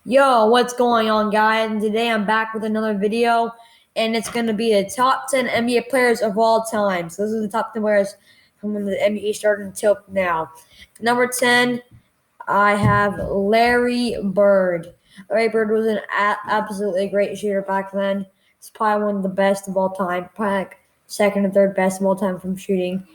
Yo, what's going on, guys? And today I'm back with another video, and it's going to be the top 10 NBA players of all time. So, this is the top 10 players from when the NBA started until now. Number 10, I have Larry Bird. Larry Bird was an absolutely great shooter back then. He's probably one of the best of all time, probably like second and third best of all time from shooting.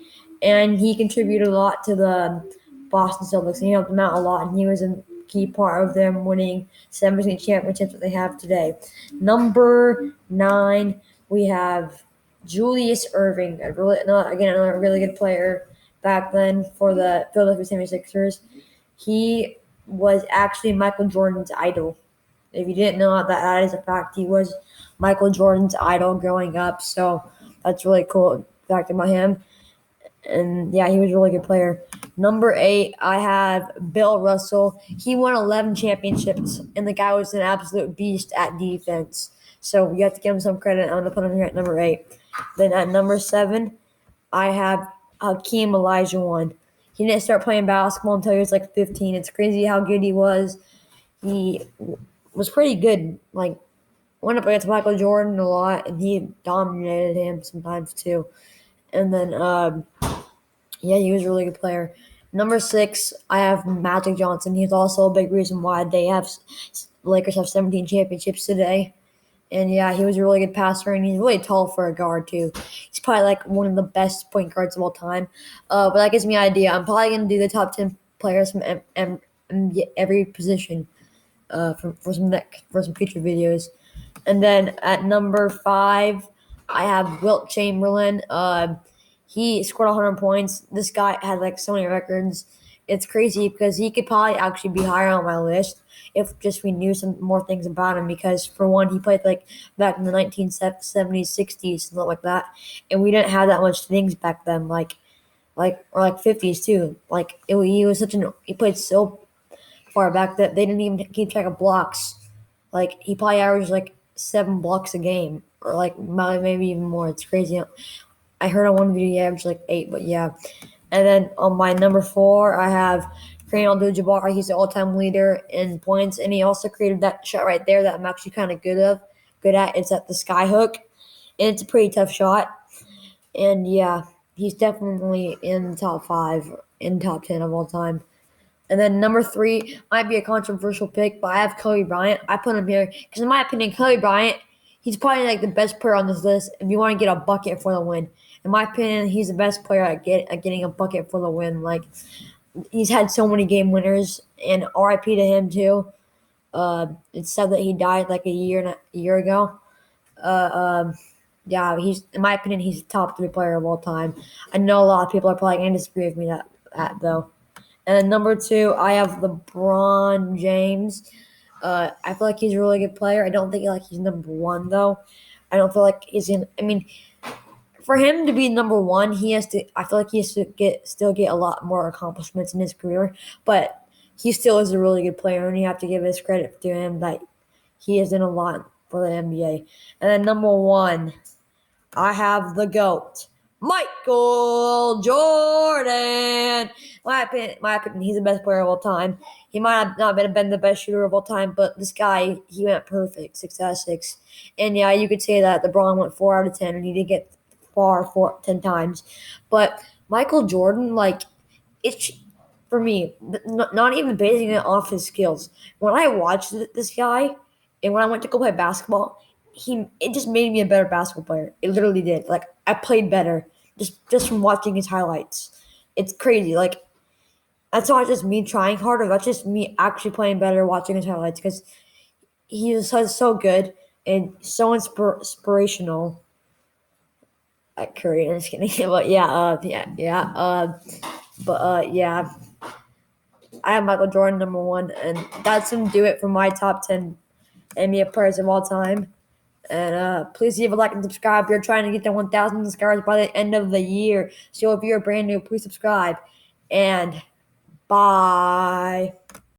And he contributed a lot to the Boston Celtics. He helped them out a lot, and he was a key part of them winning 17 championships that they have today. Number 9, we have Julius Erving. Another really good player back then for the Philadelphia 76ers. He was actually Michael Jordan's idol. If you didn't know that is a fact. He was Michael Jordan's idol growing up. So that's really cool fact about him. And yeah, he was a really good player. Number 8, I have Bill Russell. He won 11 championships, and the guy was an absolute beast at defense. So you have to give him some credit. I'm going to put him here at number 8. Then at number 7, I have Hakeem Olajuwon. He didn't start playing basketball until he was like 15. It's crazy how good he was. He was pretty good. Like, went up against Michael Jordan a lot, and he dominated him sometimes too. And then, yeah, he was a really good player. Number 6, I have Magic Johnson. He's also a big reason why Lakers have 17 championships today. And yeah, he was a really good passer, and he's really tall for a guard too. He's probably like one of the best point guards of all time. But that gives me an idea. I'm probably gonna do the top 10 players from every position for some future videos. And then at number 5, I have Wilt Chamberlain. He scored 100 points. This guy had like so many records. It's crazy because he could probably actually be higher on my list if just we knew some more things about him. Because for one, he played like back in the 1970s, 60s, something like that, and we didn't have that much things back then, or like 50s too. He played so far back that they didn't even keep track of blocks. Like he probably averaged like 7 blocks a game, or like maybe even more. It's crazy. I heard on one video he averaged like 8, but yeah. And then on my number 4, I have Kareem Abdul-Jabbar. He's the all-time leader in points, and he also created that shot right there that I'm actually kind of good at. It's at the sky hook, and it's a pretty tough shot. And yeah, he's definitely in the top 5, in top 10 of all time. And then number 3 might be a controversial pick, but I have Kobe Bryant. I put him here because, in my opinion, Kobe Bryant, he's probably like the best player on this list if you want to get a bucket for the win. In my opinion, he's the best player at getting a bucket for the win. Like, he's had so many game winners, and RIP to him too. It's sad that he died like a year ago. Uh, yeah, he's, in my opinion, he's the top 3 player of all time. I know a lot of people are probably going to disagree with me that though. And then number 2, I have LeBron James. I feel like he's a really good player. I don't think he's number 1 though. I don't feel like he's in. I mean, for him to be number 1, he has to. I feel like he has to still get a lot more accomplishments in his career. But he still is a really good player, and you have to give his credit to him that he has done a lot for the NBA. And then number 1, I have the GOAT, Michael Jordan. My opinion, he's the best player of all time. He might have not been the best shooter of all time, but this guy, he went perfect, 6 out of 6. And yeah, you could say that LeBron went 4 out of 10, and he did get far 10 times. But Michael Jordan, like, it's for me, not even basing it off his skills. When I watched this guy, and when I went to go play basketball, it just made me a better basketball player. It literally did. Like, I played better just from watching his highlights. It's crazy. Like, that's not just me trying harder. That's just me actually playing better watching his highlights because he is so good and so inspirational at Curry. I'm just kidding. But yeah, yeah. I have Michael Jordan number 1, and that's gonna do it for my top 10 NBA players of all time. And please leave a like and subscribe. We're trying to get to 1,000 subscribers by the end of the year. So if you're brand new, please subscribe. And bye.